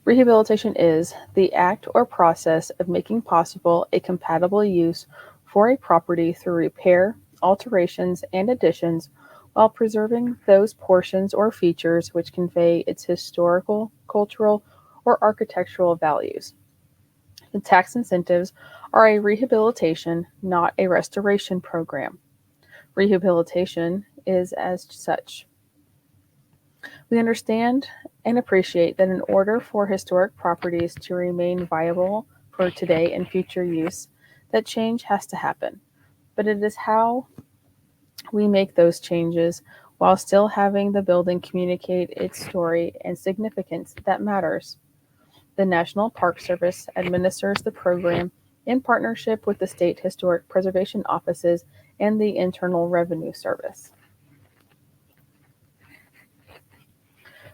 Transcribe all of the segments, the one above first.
Rehabilitation is the act or process of making possible a compatible use for a property through repair, alterations, and additions while preserving those portions or features which convey its historical, cultural, or architectural values. The tax incentives are a rehabilitation, not a restoration program. Rehabilitation is as such. We understand and appreciate that in order for historic properties to remain viable for today and future use, that change has to happen. But it is how we make those changes while still having the building communicate its story and significance that matters. The National Park Service administers the program in partnership with the state historic preservation offices and the Internal Revenue Service.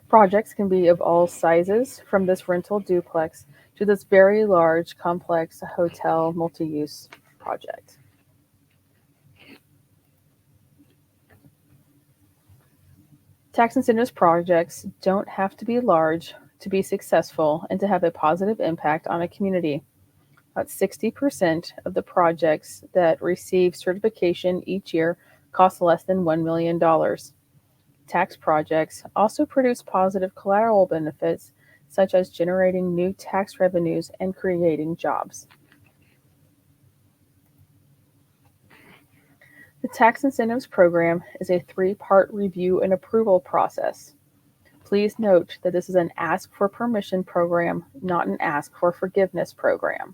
Projects can be of all sizes, from this rental duplex to this very large, complex hotel multi-use project. Tax incentives projects don't have to be large to be successful and to have a positive impact on a community. About 60% of the projects that receive certification each year cost less than $1 million. Tax projects also produce positive collateral benefits, such as generating new tax revenues and creating jobs. The Tax Incentives Program is a three-part review and approval process. Please note that this is an ask for permission program, not an ask for forgiveness program.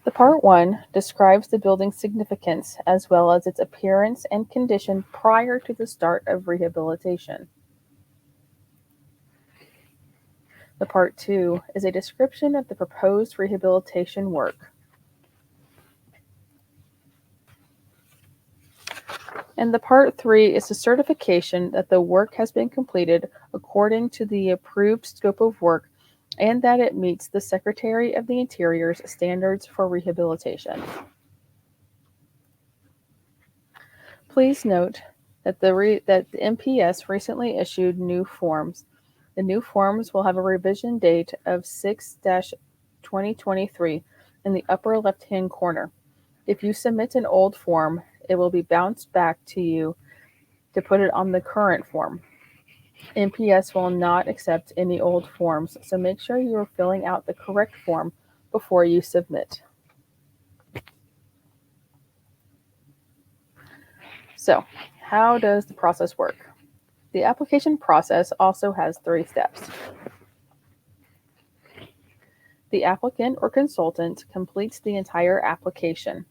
The Part 1 describes the building's significance as well as its appearance and condition prior to the start of rehabilitation. The Part 2 is a description of the proposed rehabilitation work. And the Part 3 is the certification that the work has been completed according to the approved scope of work and that it meets the Secretary of the Interior's standards for rehabilitation. Please note that the MPS recently issued new forms. The new forms will have a revision date of 6-2023 in the upper left-hand corner. If you submit an old form, it will be bounced back to you to put it on the current form. MPS will not accept any old forms, so make sure you are filling out the correct form before you submit. So, how does the process work? The application process also has 3 steps. The applicant or consultant completes the entire application.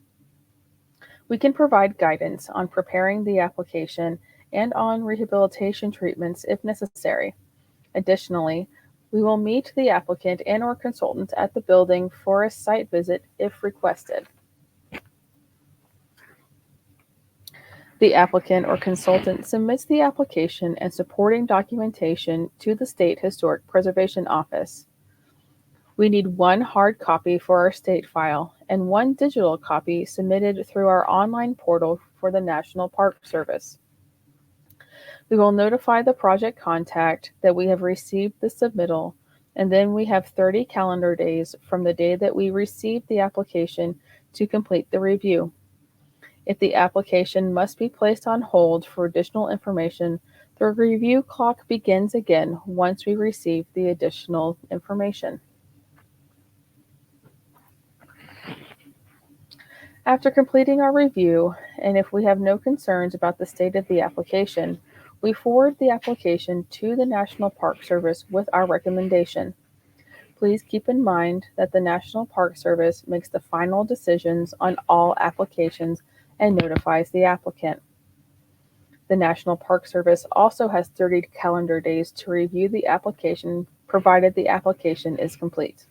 We can provide guidance on preparing the application and on rehabilitation treatments if necessary. Additionally, we will meet the applicant and or consultant at the building for a site visit if requested. The applicant or consultant submits the application and supporting documentation to the State Historic Preservation Office. We need 1 hard copy for our state file and 1 digital copy submitted through our online portal for the National Park Service. We will notify the project contact that we have received the submittal, and then we have 30 calendar days from the day that we received the application to complete the review. If the application must be placed on hold for additional information, the review clock begins again once we receive the additional information. After completing our review, and if we have no concerns about the state of the application, we forward the application to the National Park Service with our recommendation. Please keep in mind that the National Park Service makes the final decisions on all applications and notifies the applicant. The National Park Service also has 30 calendar days to review the application, provided the application is complete.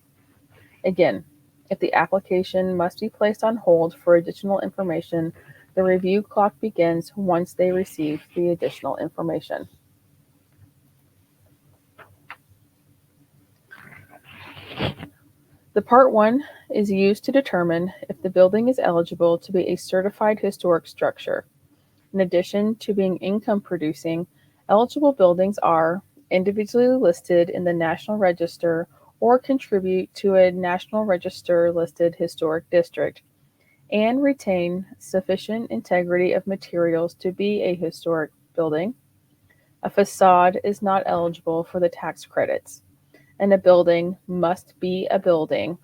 Again, if the application must be placed on hold for additional information, the review clock begins once they receive the additional information. The Part 1 is used to determine if the building is eligible to be a certified historic structure. In addition to being income producing, eligible buildings are individually listed in the National Register, or contribute to a National Register listed historic district, and retain sufficient integrity of materials to be a historic building. A facade is not eligible for the tax credits, and a building must be a building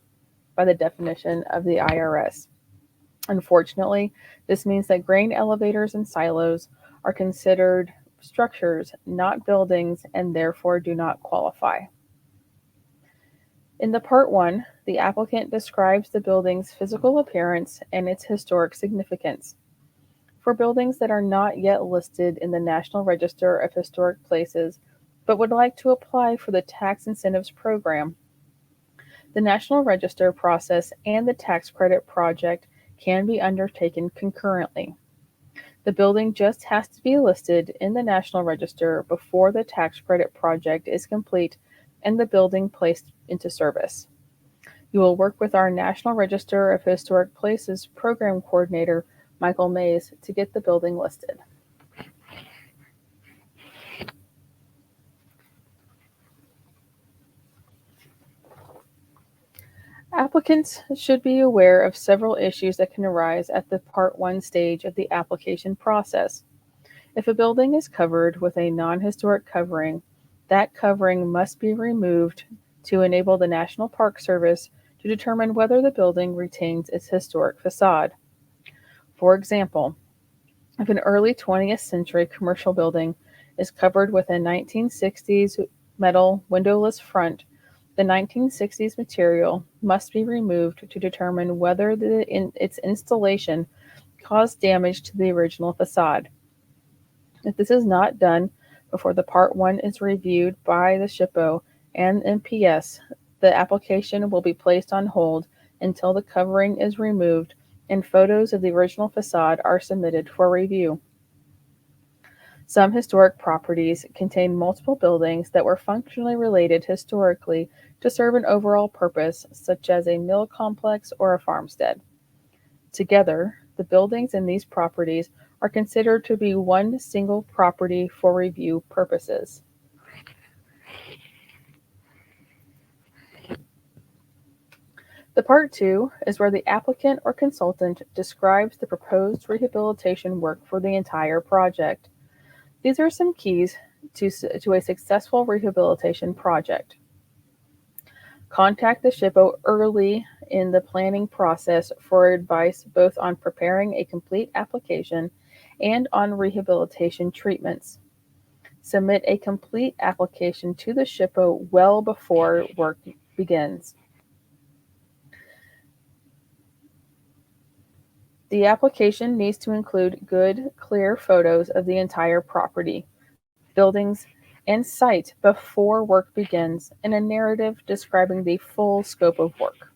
by the definition of the IRS. Unfortunately, this means that grain elevators and silos are considered structures, not buildings, and therefore do not qualify. In the Part 1, the applicant describes the building's physical appearance and its historic significance. For buildings that are not yet listed in the National Register of Historic Places but would like to apply for the Tax Incentives Program, the National Register process and the tax credit project can be undertaken concurrently. The building just has to be listed in the National Register before the tax credit project is complete and the building placed into service. You will work with our National Register of Historic Places Program Coordinator, Michael Mays, to get the building listed. Applicants should be aware of several issues that can arise at the Part 1 stage of the application process. If a building is covered with a non-historic covering, that covering must be removed to enable the National Park Service to determine whether the building retains its historic facade. For example, if an early 20th century commercial building is covered with a 1960s metal windowless front, the 1960s material must be removed to determine whether its installation caused damage to the original facade. If this is not done before the Part 1 is reviewed by the SHPO and MPS, the application will be placed on hold until the covering is removed and photos of the original facade are submitted for review. Some historic properties contain multiple buildings that were functionally related historically to serve an overall purpose, such as a mill complex or a farmstead. Together, the buildings in these properties are considered to be one single property for review purposes. The Part 2 is where the applicant or consultant describes the proposed rehabilitation work for the entire project. These are some keys to a successful rehabilitation project. Contact the SHPO early in the planning process for advice both on preparing a complete application and on rehabilitation treatments. Submit a complete application to the SHPO well before work begins. The application needs to include good, clear photos of the entire property, buildings, and site before work begins, and a narrative describing the full scope of work.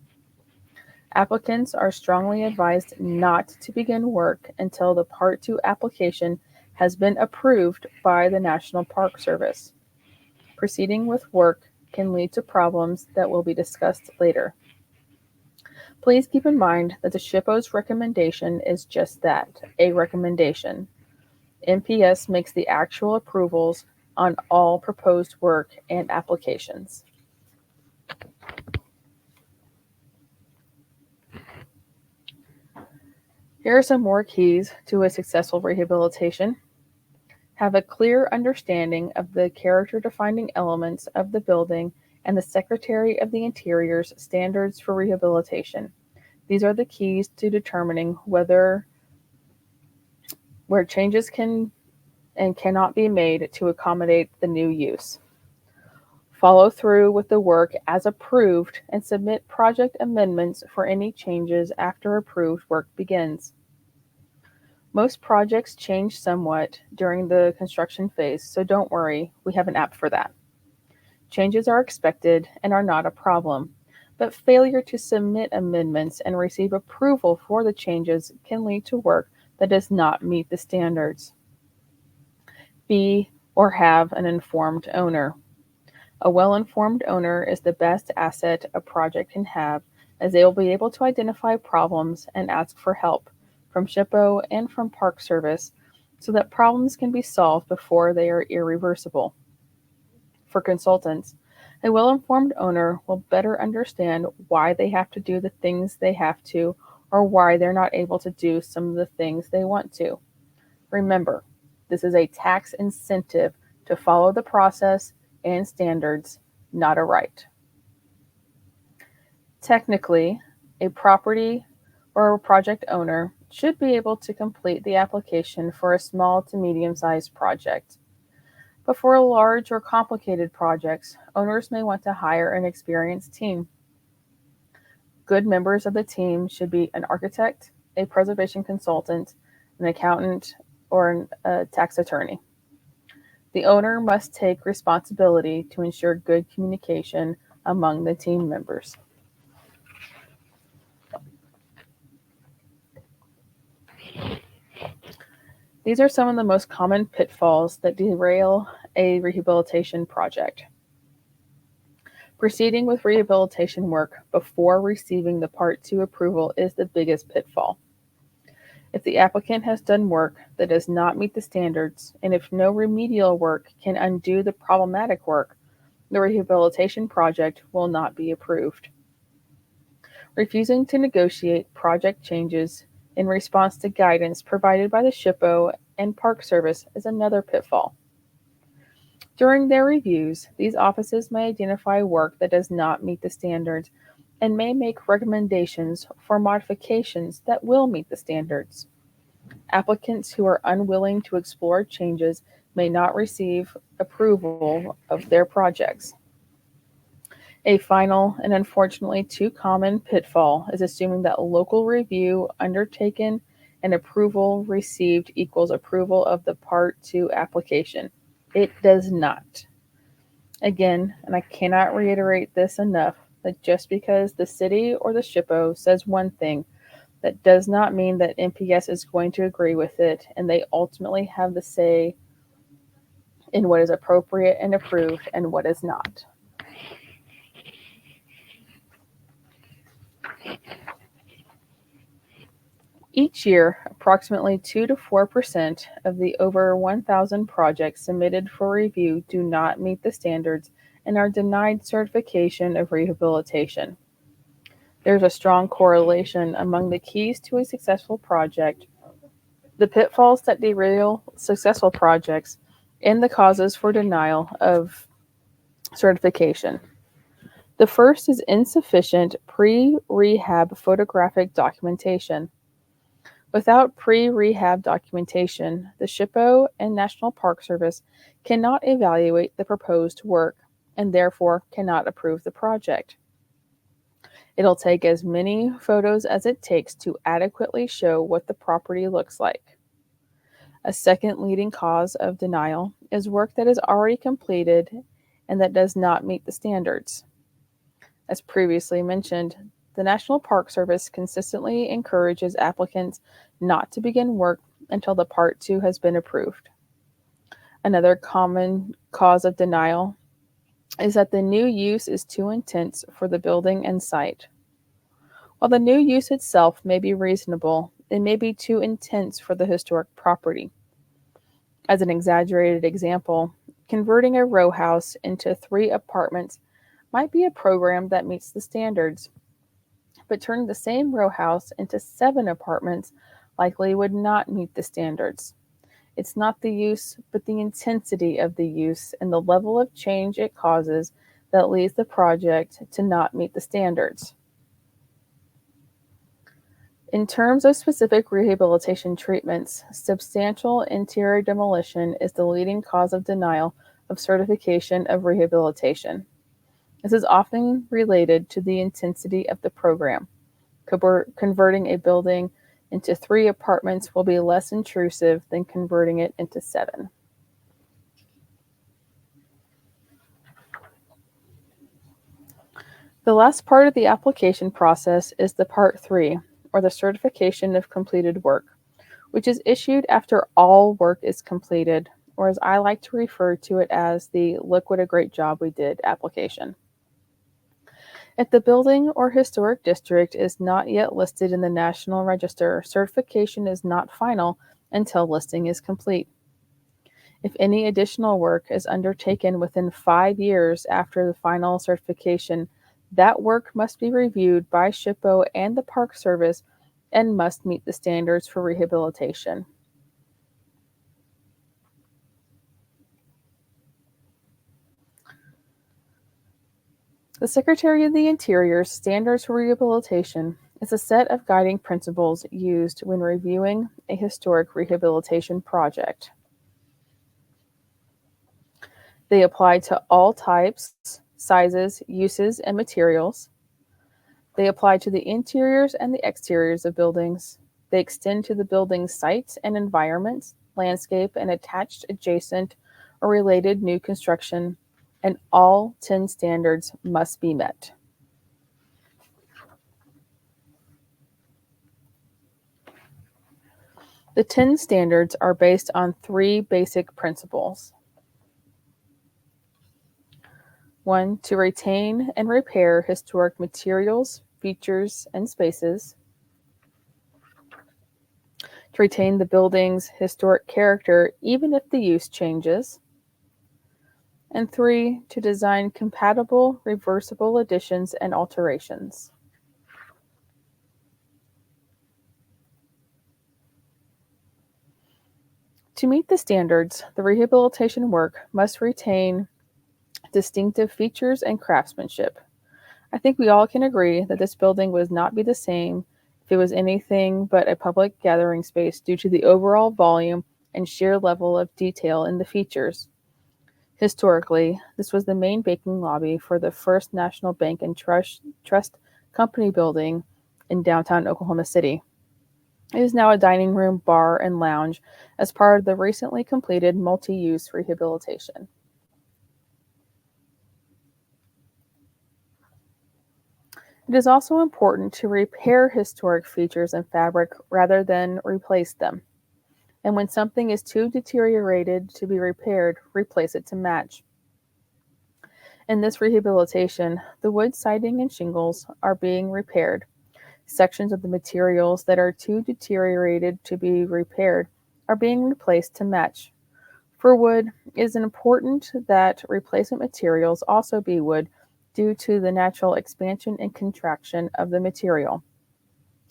Applicants are strongly advised not to begin work until the Part 2 application has been approved by the National Park Service. Proceeding with work can lead to problems that will be discussed later. Please keep in mind that the SHPO's recommendation is just that, a recommendation. MPS makes the actual approvals on all proposed work and applications. Here are some more keys to a successful rehabilitation. Have a clear understanding of the character-defining elements of the building and the Secretary of the Interior's standards for rehabilitation. These are the keys to determining where changes can and cannot be made to accommodate the new use. Follow through with the work as approved and submit project amendments for any changes after approved work begins. Most projects change somewhat during the construction phase, so don't worry, we have an app for that. Changes are expected and are not a problem, but failure to submit amendments and receive approval for the changes can lead to work that does not meet the standards. Be or have an informed owner. A well-informed owner is the best asset a project can have, as they will be able to identify problems and ask for help from SHPO and from Park Service so that problems can be solved before they are irreversible. for consultants, a well-informed owner will better understand why they have to do the things they have to or why they're not able to do some of the things they want to. Remember, this is a tax incentive to follow the process and standards, not a right. Technically, a property or a project owner should be able to complete the application for a small to medium-sized project. But for large or complicated projects, owners may want to hire an experienced team. Good members of the team should be an architect, a preservation consultant, an accountant, or a tax attorney. The owner must take responsibility to ensure good communication among the team members. These are some of the most common pitfalls that derail a rehabilitation project. Proceeding with rehabilitation work before receiving the Part 2 approval is the biggest pitfall. If the applicant has done work that does not meet the standards, and if no remedial work can undo the problematic work, the rehabilitation project will not be approved. Refusing to negotiate project changes in response to guidance provided by the SHPO and Park Service is another pitfall. During their reviews, these offices may identify work that does not meet the standards and may make recommendations for modifications that will meet the standards. Applicants who are unwilling to explore changes may not receive approval of their projects. A final and unfortunately too common pitfall is assuming that local review undertaken and approval received equals approval of the Part 2 application. It does not. Again, and I cannot reiterate this enough, that just because the city or the SHPO says one thing, that does not mean that NPS is going to agree with it, and they ultimately have the say in what is appropriate and approved and what is not. Each year, approximately 2 to 4% of the over 1,000 projects submitted for review do not meet the standards and are denied certification of rehabilitation. There's a strong correlation among the keys to a successful project, the pitfalls that derail successful projects, and the causes for denial of certification. The first is insufficient pre-rehab photographic documentation. Without pre-rehab documentation, the SHPO and National Park Service cannot evaluate the proposed work and therefore cannot approve the project. It'll take as many photos as it takes to adequately show what the property looks like. A second leading cause of denial is work that is already completed and that does not meet the standards. As previously mentioned, the National Park Service consistently encourages applicants not to begin work until the Part 2 has been approved. Another common cause of denial is that the new use is too intense for the building and site. While the new use itself may be reasonable, it may be too intense for the historic property. As an exaggerated example, converting a row house into 3 apartments might be a program that meets the standards, but turning the same row house into 7 apartments likely would not meet the standards. It's not the use, but the intensity of the use and the level of change it causes that leads the project to not meet the standards. In terms of specific rehabilitation treatments, substantial interior demolition is the leading cause of denial of certification of rehabilitation. This is often related to the intensity of the program. Converting a building into 3 apartments will be less intrusive than converting it into 7. The last part of the application process is the Part 3, or the certification of completed work, which is issued after all work is completed, or as I like to refer to it as the "look what a great job we did" application. If the building or historic district is not yet listed in the National Register, certification is not final until listing is complete. If any additional work is undertaken within 5 years after the final certification, that work must be reviewed by SHPO and the Park Service and must meet the standards for rehabilitation. The Secretary of the Interior's Standards for Rehabilitation is a set of guiding principles used when reviewing a historic rehabilitation project. They apply to all types, sizes, uses, and materials. They apply to the interiors and the exteriors of buildings. They extend to the building sites and environments, landscape, and attached, adjacent, or related new construction, and all 10 standards must be met. The 10 standards are based on 3 basic principles. 1. To retain and repair historic materials, features, and spaces. To retain the building's historic character even if the use changes. And 3. To design compatible, reversible additions and alterations. To meet the standards, the rehabilitation work must retain distinctive features and craftsmanship. I think we all can agree that this building would not be the same if it was anything but a public gathering space due to the overall volume and sheer level of detail in the features. Historically, this was the main banking lobby for the First National Bank and Trust Company building in downtown Oklahoma City. It is now a dining room, bar, and lounge as part of the recently completed multi-use rehabilitation. It is also important to repair historic features and fabric rather than replace them. And when something is too deteriorated to be repaired, replace it to match. In this rehabilitation, the wood siding and shingles are being repaired. Sections of the materials that are too deteriorated to be repaired are being replaced to match. For wood, it is important that replacement materials also be wood due to the natural expansion and contraction of the material.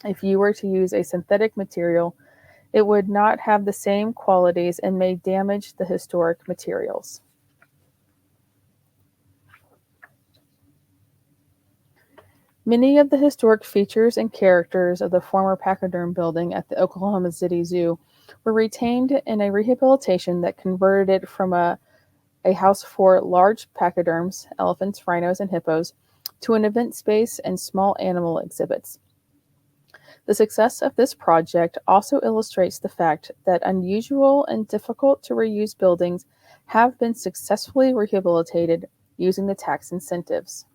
If you were to use a synthetic material, it would not have the same qualities and may damage the historic materials. Many of the historic features and characters of the former pachyderm building at the Oklahoma City Zoo were retained in a rehabilitation that converted it from a house for large pachyderms, elephants, rhinos, and hippos, to an event space and small animal exhibits. The success of this project also illustrates the fact that unusual and difficult to reuse buildings have been successfully rehabilitated using the tax incentives.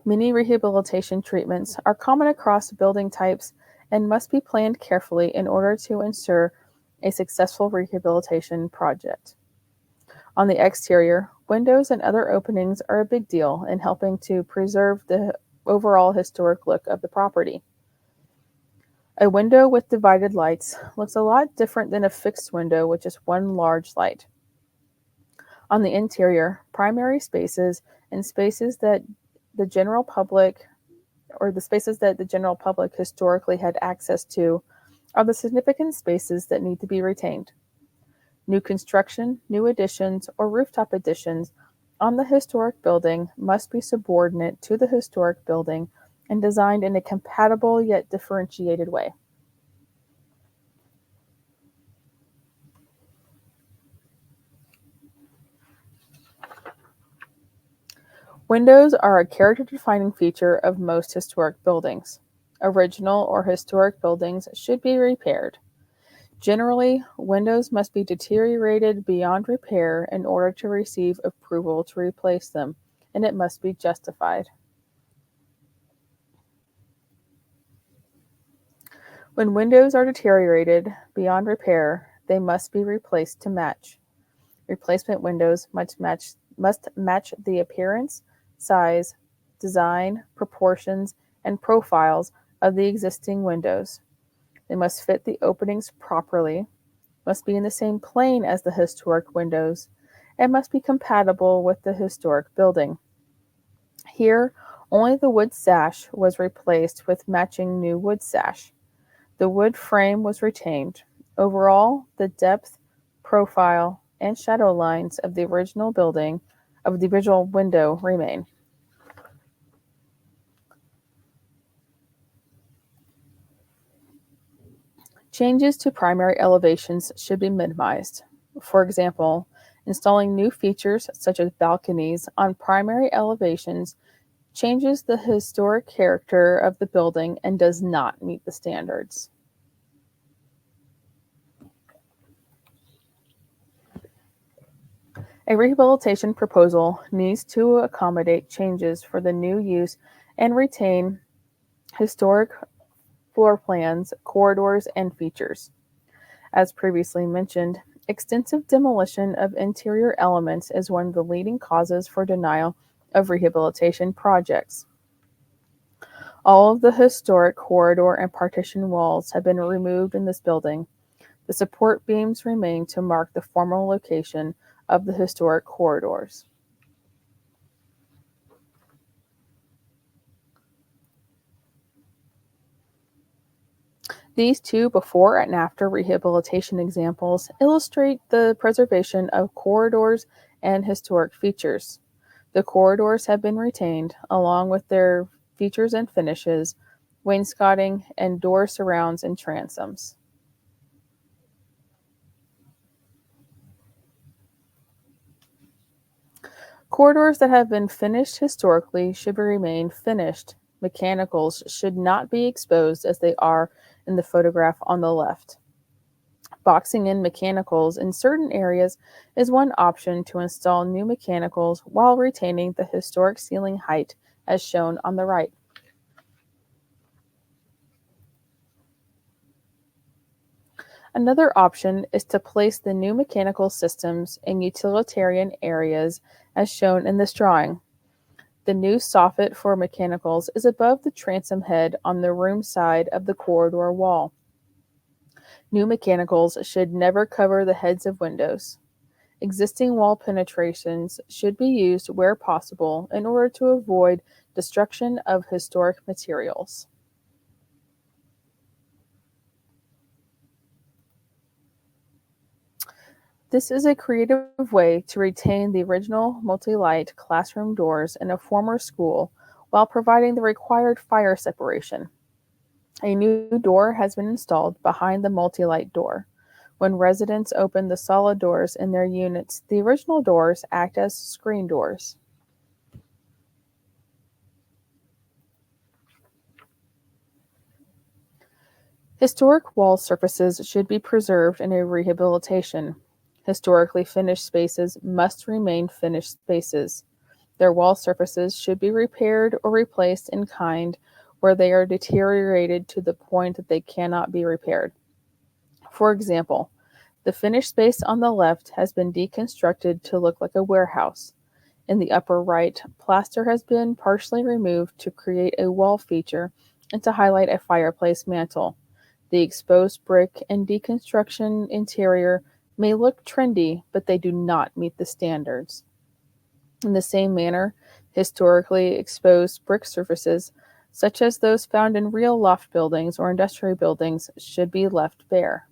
Many rehabilitation treatments are common across building types and must be planned carefully in order to ensure a successful rehabilitation project. On the exterior, windows and other openings are a big deal in helping to preserve the overall historic look of the property. A window with divided lights looks a lot different than a fixed window with just one large light. On the interior, primary spaces and spaces that the general public the spaces that the general public historically had access to are the significant spaces that need to be retained. New construction, new additions, or rooftop additions on the historic building must be subordinate to the historic building and designed in a compatible yet differentiated way. Windows are a character-defining feature of most historic buildings. Original or historic buildings should be repaired. Generally, windows must be deteriorated beyond repair in order to receive approval to replace them, and it must be justified. When windows are deteriorated beyond repair, they must be replaced to match. Replacement windows must match the appearance, size, design, proportions, and profiles of the existing windows. They must fit the openings properly, must be in the same plane as the historic windows, and must be compatible with the historic building. Here, only the wood sash was replaced with matching new wood sash. The wood frame was retained. Overall, the depth, profile, and shadow lines of the original window remain. Changes to primary elevations should be minimized. For example, installing new features such as balconies on primary elevations changes the historic character of the building and does not meet the standards. A rehabilitation proposal needs to accommodate changes for the new use and retain historic floor plans, corridors, and features. As previously mentioned, extensive demolition of interior elements is one of the leading causes for denial of rehabilitation projects. All of the historic corridor and partition walls have been removed in this building. The support beams remain to mark the formal location of the historic corridors. These two before and after rehabilitation examples illustrate the preservation of corridors and historic features. The corridors have been retained, along with their features and finishes, wainscoting, and door surrounds and transoms. Corridors that have been finished historically should remain finished. Mechanicals should not be exposed as they are in the photograph on the left. Boxing in mechanicals in certain areas is one option to install new mechanicals while retaining the historic ceiling height as shown on the right. Another option is to place the new mechanical systems in utilitarian areas as shown in this drawing. The new soffit for mechanicals is above the transom head on the room side of the corridor wall. New mechanicals should never cover the heads of windows. Existing wall penetrations should be used where possible in order to avoid destruction of historic materials. This is a creative way to retain the original multi-light classroom doors in a former school while providing the required fire separation. A new door has been installed behind the multi-light door. When residents open the solid doors in their units, the original doors act as screen doors. Historic wall surfaces should be preserved in a rehabilitation. Historically finished spaces must remain finished spaces. Their wall surfaces should be repaired or replaced in kind where they are deteriorated to the point that they cannot be repaired. For example, the finished space on the left has been deconstructed to look like a warehouse. In the upper right, plaster has been partially removed to create a wall feature and to highlight a fireplace mantel. The exposed brick and deconstruction interior may look trendy, but they do not meet the standards. In the same manner, historically exposed brick surfaces, such as those found in real loft buildings or industrial buildings, should be left bare.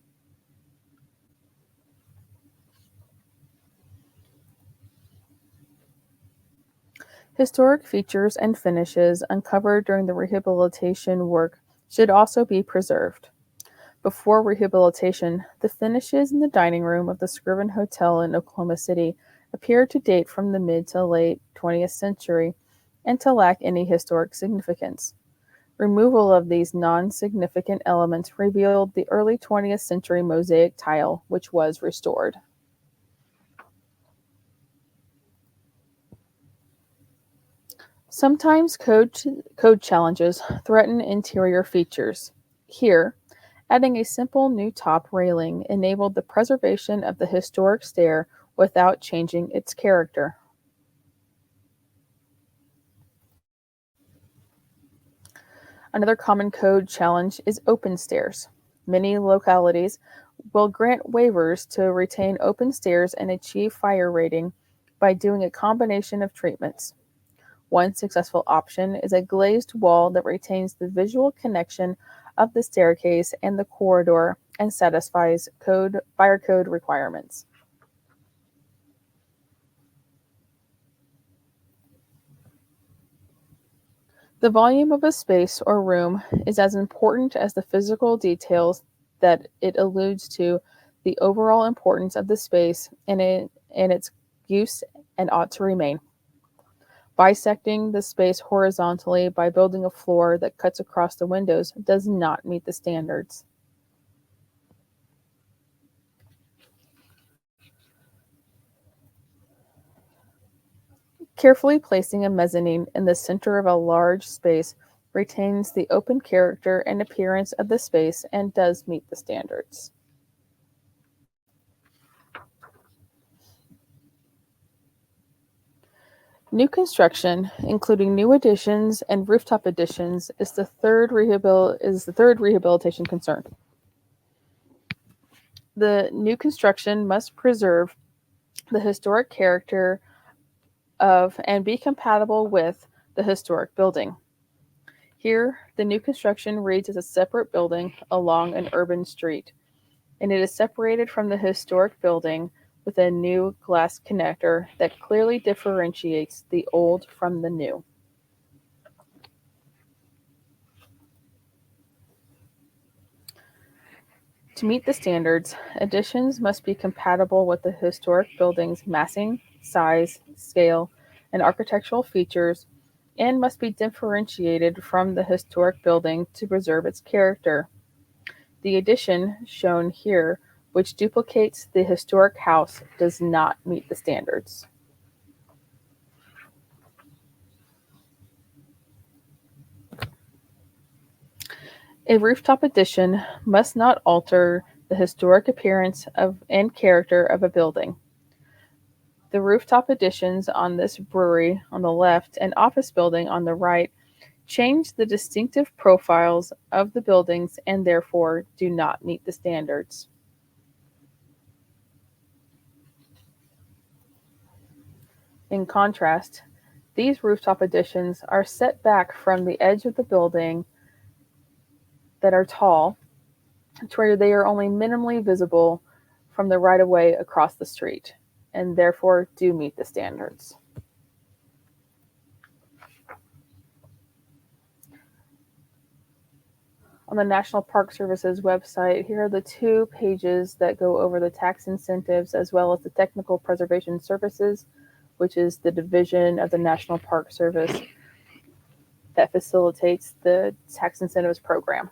Historic features and finishes uncovered during the rehabilitation work should also be preserved. Before rehabilitation, the finishes in the dining room of the Scriven Hotel in Oklahoma City appeared to date from the mid to late 20th century and to lack any historic significance. Removal of these non significant elements revealed the early 20th century mosaic tile, which was restored. Sometimes code challenges threaten interior features. Here, adding a simple new top railing enabled the preservation of the historic stair without changing its character. Another common code challenge is open stairs. Many localities will grant waivers to retain open stairs and achieve fire rating by doing a combination of treatments. One successful option is a glazed wall that retains the visual connection of the staircase and the corridor and satisfies fire code requirements. The volume of a space or room is as important as the physical details that it alludes to the overall importance of the space and its use and ought to remain. Bisecting the space horizontally by building a floor that cuts across the windows does not meet the standards. Carefully placing a mezzanine in the center of a large space retains the open character and appearance of the space and does meet the standards. New construction, including new additions and rooftop additions, is the third rehabilitation concern. The new construction must preserve the historic character of and be compatible with the historic building. Here, the new construction reads as a separate building along an urban street, and it is separated from the historic building with a new glass connector that clearly differentiates the old from the new. To meet the standards, additions must be compatible with the historic building's massing, size, scale, and architectural features, and must be differentiated from the historic building to preserve its character. The addition shown here, which duplicates the historic house, does not meet the standards. A rooftop addition must not alter the historic appearance of and character of a building. The rooftop additions on this brewery on the left and office building on the right change the distinctive profiles of the buildings and therefore do not meet the standards. In contrast, these rooftop additions are set back from the edge of the building that are tall to where they are only minimally visible from the right of way across the street and therefore do meet the standards. On the National Park Service's website, here are the 2 pages that go over the tax incentives as well as the technical preservation services, which is the division of the National Park Service that facilitates the tax incentives program.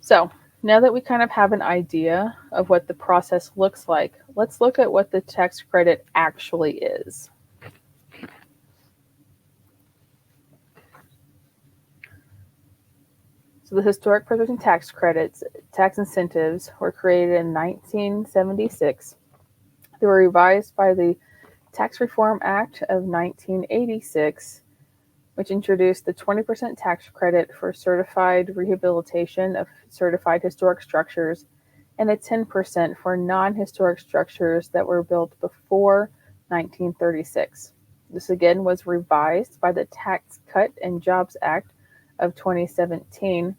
So now that we kind of have an idea of what the process looks like, let's look at what the tax credit actually is. So the historic preservation tax credits, tax incentives, were created in 1976. They were revised by the Tax Reform Act of 1986, which introduced the 20% tax credit for certified rehabilitation of certified historic structures and a 10% for non-historic structures that were built before 1936. This again was revised by the Tax Cut and Jobs Act of 2017,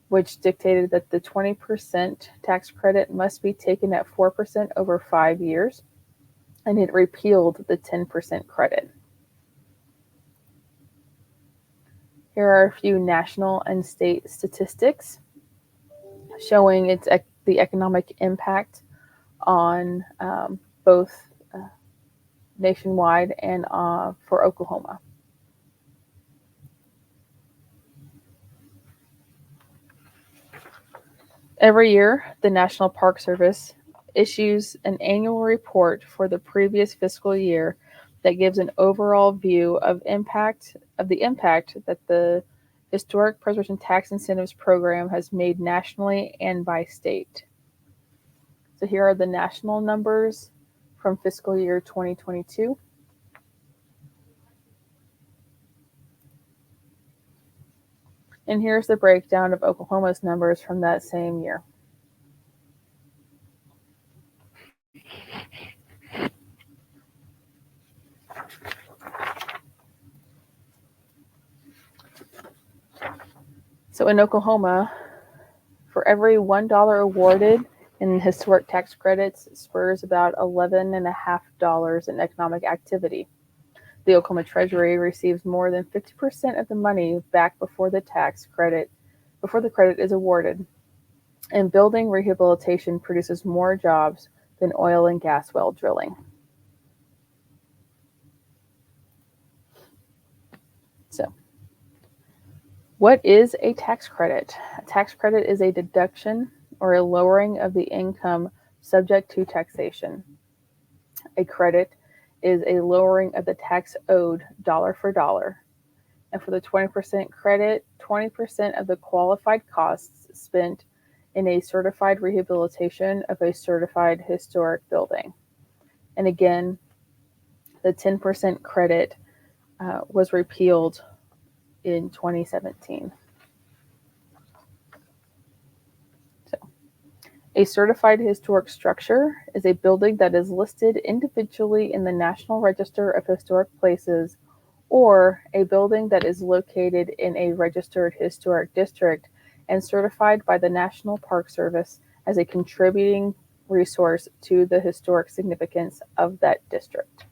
which dictated that the 20% tax credit must be taken at 4% over 5 years, and it repealed the 10% credit. Here are a few national and state statistics showing the economic impact on both nationwide and for Oklahoma. Every year, the National Park Service issues an annual report for the previous fiscal year that gives an overall view of the impact that the Historic Preservation Tax Incentives Program has made nationally and by state. So here are the national numbers from fiscal year 2022. And here's the breakdown of Oklahoma's numbers from that same year. So in Oklahoma, for every $1 awarded in historic tax credits spurs about $11.50 in economic activity. The Oklahoma Treasury receives more than 50% of the money back before the credit is awarded. And building rehabilitation produces more jobs than oil and gas well drilling. So, what is a tax credit? A tax credit is a deduction or a lowering of the income subject to taxation. A credit is a lowering of the tax owed dollar for dollar. And for the 20% credit, 20% of the qualified costs spent in a certified rehabilitation of a certified historic building. And again, the 10% credit was repealed in 2017. So, a certified historic structure is a building that is listed individually in the National Register of Historic Places or a building that is located in a registered historic district and certified by the National Park Service as a contributing resource to the historic significance of that district.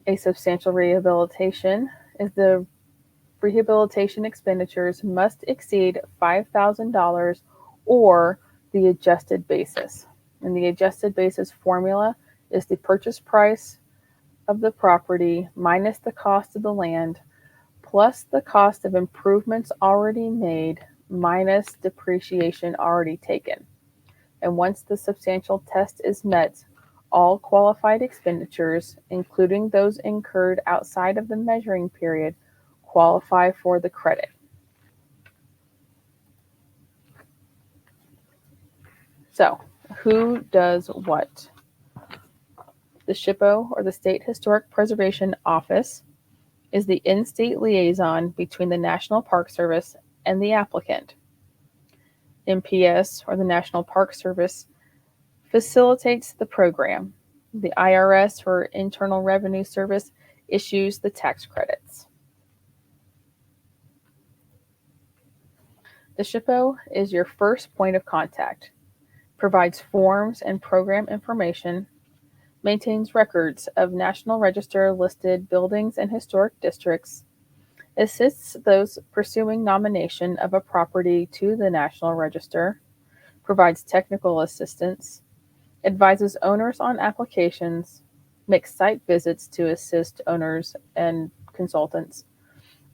A substantial rehabilitation is the rehabilitation expenditures must exceed $5,000 or the adjusted basis. And the adjusted basis formula is the purchase price of the property minus the cost of the land plus the cost of improvements already made minus depreciation already taken. And once the substantial test is met, all qualified expenditures, including those incurred outside of the measuring period, qualify for the credit. So, who does what? The SHPO, or the State Historic Preservation Office, is the in-state liaison between the National Park Service and the applicant. NPS, or the National Park Service, facilitates the program. The IRS, or Internal Revenue Service, issues the tax credits. The SHPO is your first point of contact, provides forms and program information, maintains records of National Register listed buildings and historic districts, assists those pursuing nomination of a property to the National Register, provides technical assistance, advises owners on applications, makes site visits to assist owners and consultants,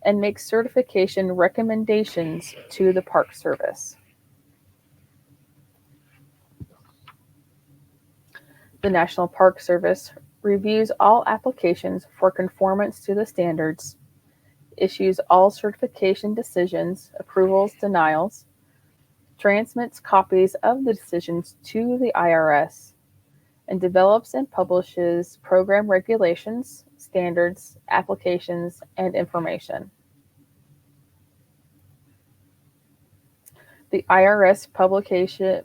and makes certification recommendations to the Park Service. The National Park Service reviews all applications for conformance to the standards, issues all certification decisions, approvals, denials, transmits copies of the decisions to the IRS, and develops and publishes program regulations, standards, applications, and information. The IRS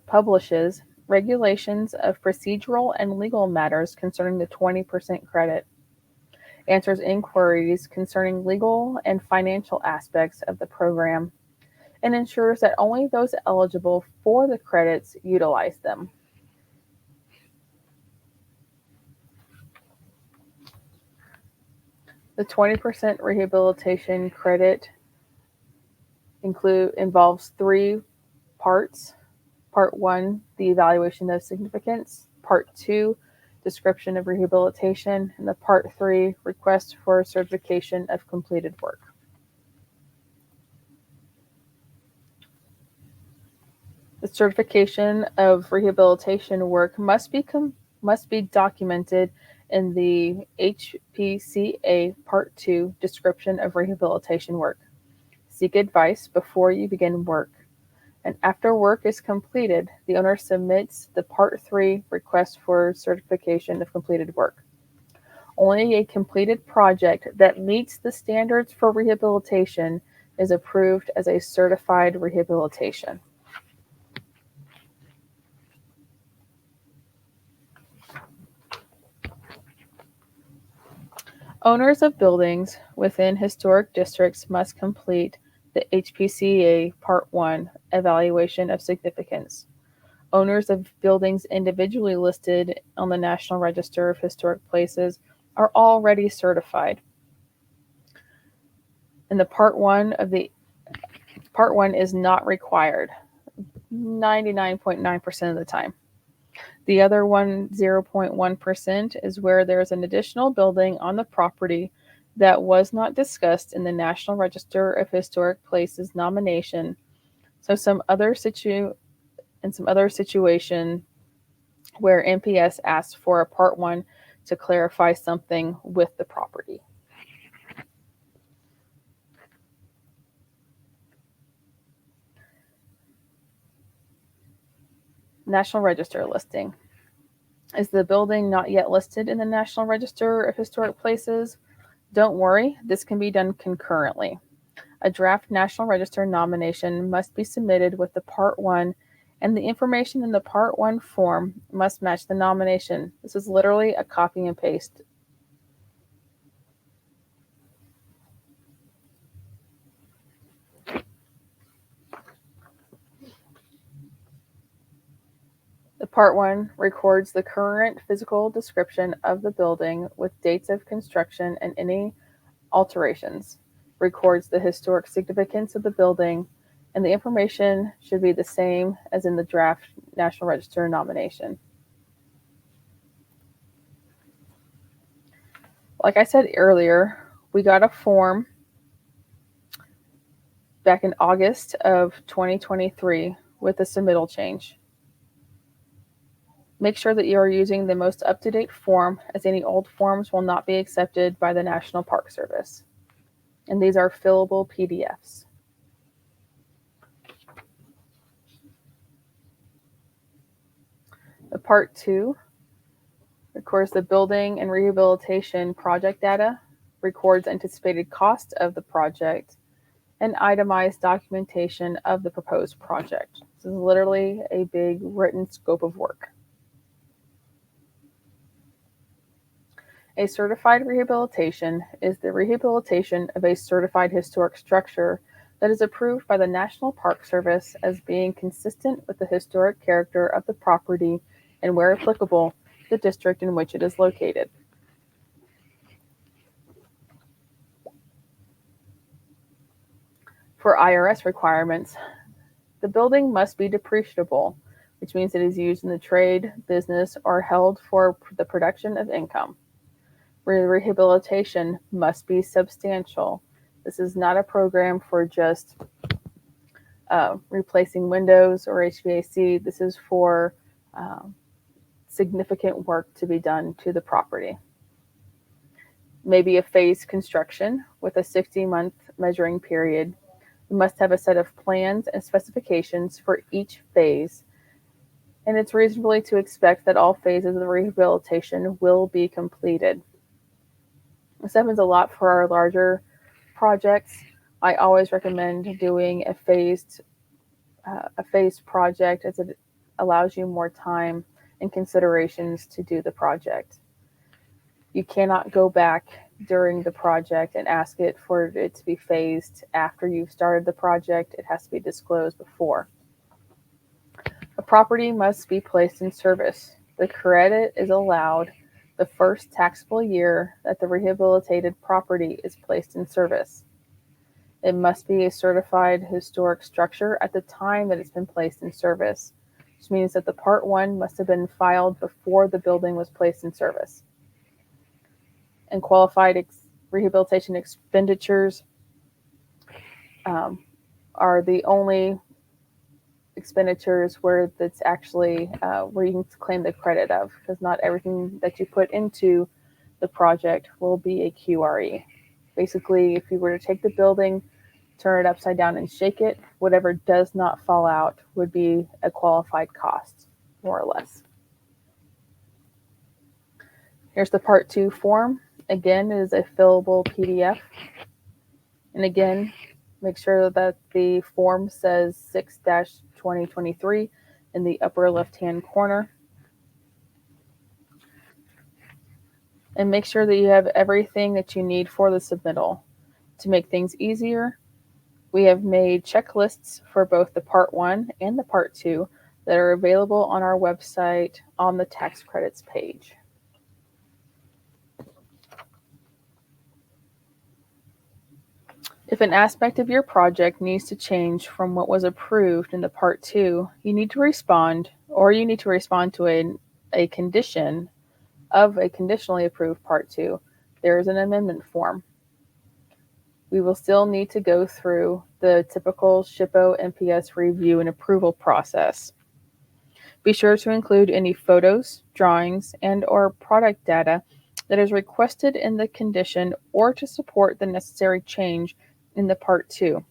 publishes regulations of procedural and legal matters concerning the 20% credit, answers inquiries concerning legal and financial aspects of the program, and ensures that only those eligible for the credits utilize them. The 20% rehabilitation credit involves three parts. Part 1, the evaluation of significance. Part 2, description of rehabilitation. And the Part 3, request for certification of completed work. The certification of rehabilitation work must be documented in the HPCA Part 2, description of rehabilitation work. Seek advice before you begin work. And after work is completed, the owner submits the Part 3 request for certification of completed work. Only a completed project that meets the standards for rehabilitation is approved as a certified rehabilitation. Owners of buildings within historic districts must complete the HPCA Part 1 evaluation of significance. Owners of buildings individually listed on the National Register of Historic Places are already certified. And the Part 1 is not required 99.9% of the time. The other 0.1% is where there's an additional building on the property that was not discussed in the National Register of Historic Places nomination. So some other situation where NPS asks for a Part 1 to clarify something with the property. National Register listing. Is the building not yet listed in the National Register of Historic Places? Don't worry, this can be done concurrently. A draft National Register nomination must be submitted with the Part 1, and the information in the Part 1 form must match the nomination. This is literally a copy and paste. The Part 1 records the current physical description of the building with dates of construction and any alterations, records the historic significance of the building, and the information should be the same as in the draft National Register nomination. Like I said earlier, we got a form back in August of 2023 with a submittal change. Make sure that you are using the most up-to-date form, as any old forms will not be accepted by the National Park Service. And these are fillable PDFs. The Part 2 records the building and rehabilitation project data, records anticipated cost of the project, and itemized documentation of the proposed project. This is literally a big written scope of work. A certified rehabilitation is the rehabilitation of a certified historic structure that is approved by the National Park Service as being consistent with the historic character of the property and, where applicable, the district in which it is located. For IRS requirements, the building must be depreciable, which means it is used in the trade, business, or held for the production of income. Rehabilitation must be substantial. This is not a program for just replacing windows or HVAC. This is for significant work to be done to the property. Maybe a phased construction with a 60-month measuring period. You must have a set of plans and specifications for each phase, and it's reasonably to expect that all phases of the rehabilitation will be completed. This happens a lot for our larger projects. I always recommend doing a phased project, as it allows you more time and considerations to do the project. You cannot go back during the project and ask it for it to be phased after you've started the project. It has to be disclosed before. A property must be placed in service. The credit is allowed the first taxable year that the rehabilitated property is placed in service. It must be a certified historic structure at the time that it's been placed in service, which means that the Part 1 must have been filed before the building was placed in service. And qualified rehabilitation expenditures are the only expenditures where that's actually where you can claim the credit of, because not everything that you put into the project will be a QRE. Basically, if you were to take the building, turn it upside down and shake it, whatever does not fall out would be a qualified cost, more or less. Here's the Part 2 form. Again, it is a fillable PDF. And again, make sure that the form says 6-2023 in the upper left-hand corner. And make sure that you have everything that you need for the submittal. To make things easier, we have made checklists for both the Part 1 and the Part 2 that are available on our website on the tax credits page. If an aspect of your project needs to change from what was approved in the Part 2, you need to respond to a condition of a conditionally approved Part 2. There is an amendment form. We will still need to go through the typical SHPO NPS review and approval process. Be sure to include any photos, drawings, and/or product data that is requested in the condition or to support the necessary change in the Part 2.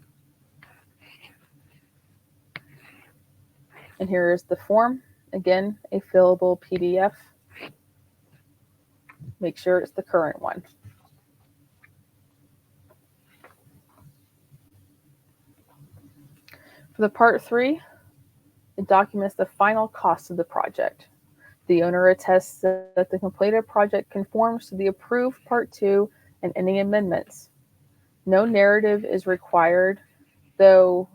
And here is the form. Again, a fillable PDF. Make sure it's the current one. For the Part 3, it documents the final cost of the project. The owner attests that the completed project conforms to the approved Part 2 and any amendments. No narrative is required, though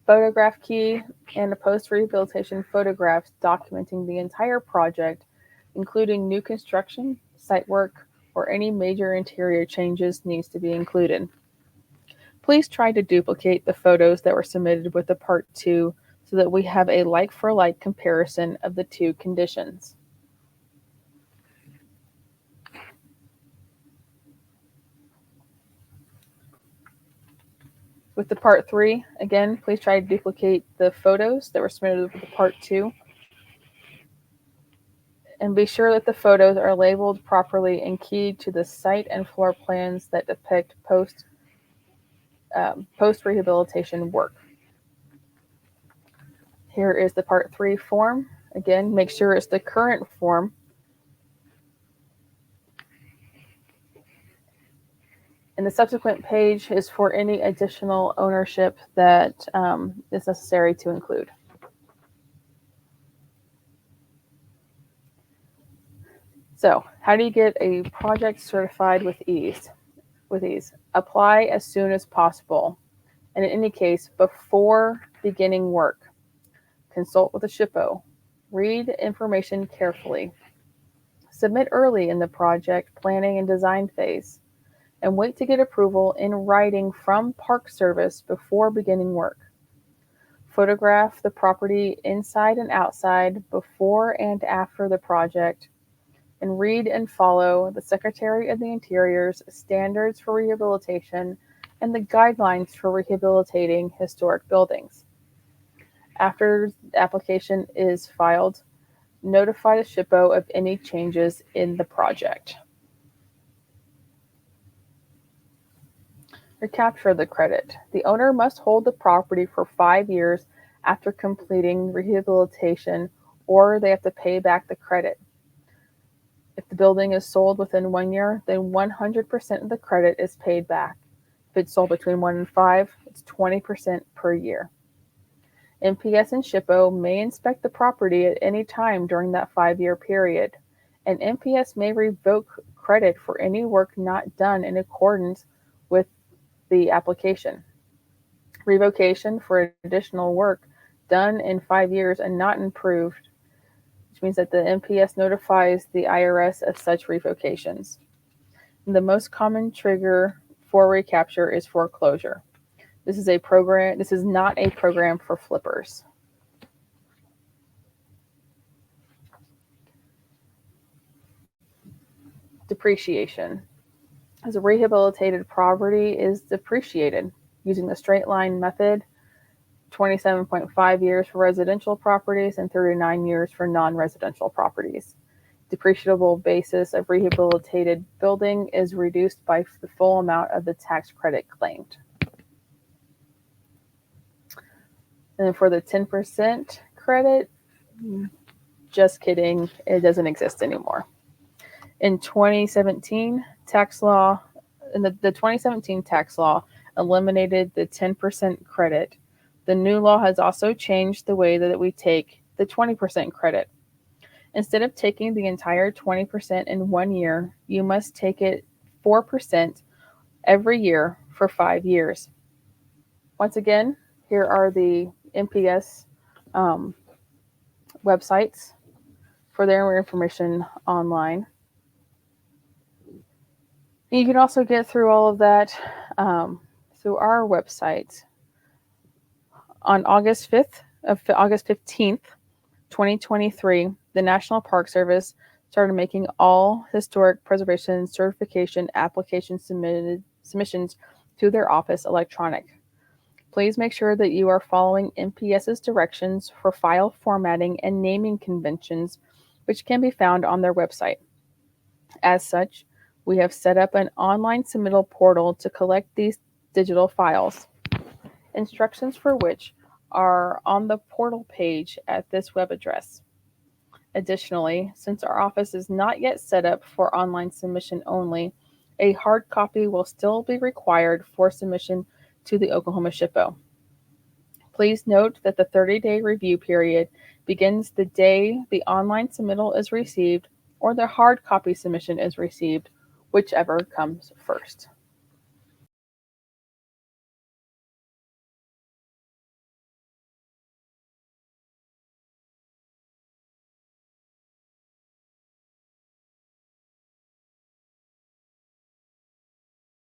photograph key and a post-rehabilitation photographs documenting the entire project, including new construction, site work, or any major interior changes needs to be included. Please try to duplicate the photos that were submitted with the Part 2 so that we have a like-for-like comparison of the two conditions. With the Part 3, again, please try to duplicate the photos that were submitted with the Part 2. And be sure that the photos are labeled properly and keyed to the site and floor plans that depict post-rehabilitation work. Here is the Part 3 form. Again, make sure it's the current form. And the subsequent page is for any additional ownership that is necessary to include. So, how do you get a project certified with ease? Apply as soon as possible. And in any case, before beginning work, consult with a SHPO. Read information carefully. Submit early in the project planning and design phase. And wait to get approval in writing from Park Service before beginning work. Photograph the property inside and outside before and after the project, and read and follow the Secretary of the Interior's standards for rehabilitation and the guidelines for rehabilitating historic buildings. After the application is filed, notify the SHPO of any changes in the project. Recapture of the credit. The owner must hold the property for 5 years after completing rehabilitation, or they have to pay back the credit. If the building is sold within 1 year, then 100% of the credit is paid back. If it's sold between 1 and 5, it's 20% per year. NPS and SHPO may inspect the property at any time during that 5-year period, and NPS may revoke credit for any work not done in accordance with the application. Revocation for additional work done in 5 years and not improved, which means that the NPS notifies the IRS of such revocations. And the most common trigger for recapture is foreclosure. This is not a program for flippers. Depreciation. As a rehabilitated property is depreciated using the straight line method, 27.5 years for residential properties and 39 years for non-residential properties. Depreciable basis of rehabilitated building is reduced by the full amount of the tax credit claimed. And then for the 10% credit, just kidding, it doesn't exist anymore. In 2017, tax law, in the 2017 tax law eliminated the 10% credit. The new law has also changed the way that we take the 20% credit. Instead of taking the entire 20% in 1 year, you must take it 4% every year for 5 years. Once again, here are the MPS um, websites for their information online. And you can also get through all of that through our website. On August 15th, 2023, the National Park Service started making all historic preservation certification application submissions to their office electronic. Please make sure that you are following NPS's directions for file formatting and naming conventions, which can be found on their website. As such, we have set up an online submittal portal to collect these digital files, instructions for which are on the portal page at this web address. Additionally, since our office is not yet set up for online submission only, a hard copy will still be required for submission to the Oklahoma SHPO. Please note that the 30-day review period begins the day the online submittal is received or the hard copy submission is received, whichever comes first.